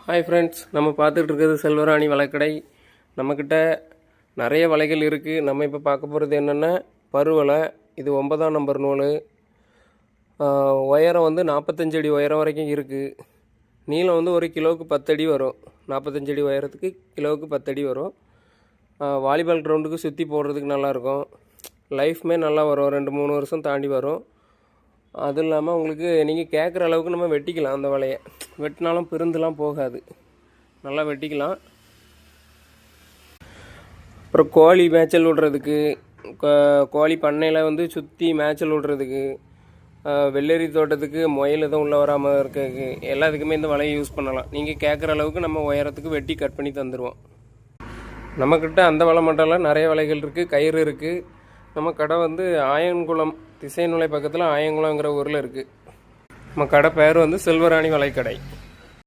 Hi friends, நம்ம பார்த்துட்டு இருக்கிறது செல்வராணி வலைக்கடை. நம்மக்கிட்ட நிறைய வலைகள் இருக்குது. நம்ம இப்போ பார்க்க போகிறது என்னென்னா பருவலை. இது 9ஆம் நம்பர் நூல். உயரம் வந்து 45 அடி உயரம் வரைக்கும் இருக்குது. நீளம் வந்து ஒரு கிலோவுக்கு 10 அடி வரும். 45 அடி உயரத்துக்கு கிலோவுக்கு 10 அடி வரும். வாலிபால் கிரவுண்டுக்கு சுற்றி போடுறதுக்கு நல்லாயிருக்கும். லைஃப்மே நல்லா வரும், 2-3 வருஷம் தாண்டி வரும். அதுவும் இல்லாமல் உங்களுக்கு நீங்கள் கேட்குற அளவுக்கு நம்ம வெட்டிக்கலாம். அந்த வலையை வெட்டினாலும் பிரிந்துலாம் போகாது, நல்லா வெட்டிக்கலாம். அப்புறம் கோழி மேய்ச்சல் விடுறதுக்கு, கோழி பண்ணையில் வந்து சுற்றி மேய்ச்சல் விடுறதுக்கு, வெள்ளரி தோட்டத்துக்கு முயல் எதுவும் உள்ளே வராமல் இருக்கிறதுக்கு எல்லாத்துக்குமே இந்த வலையை யூஸ் பண்ணலாம். நீங்கள் கேட்குற அளவுக்கு நம்ம உயரத்துக்கு வெட்டி கட் பண்ணி தந்துடுவோம். நம்மக்கிட்ட அந்த வலை மட்டும் இல்லை, நிறைய வலைகள் இருக்குது, கயிறு இருக்குது. நம்ம கடை வந்து ஆயன்குளம் திசைநுலை பக்கத்தில் ஆயங்குளங்கிற ஊரில் இருக்குது. நம்ம கடை பேர் வந்து செல்வராணி வலைக்கடை.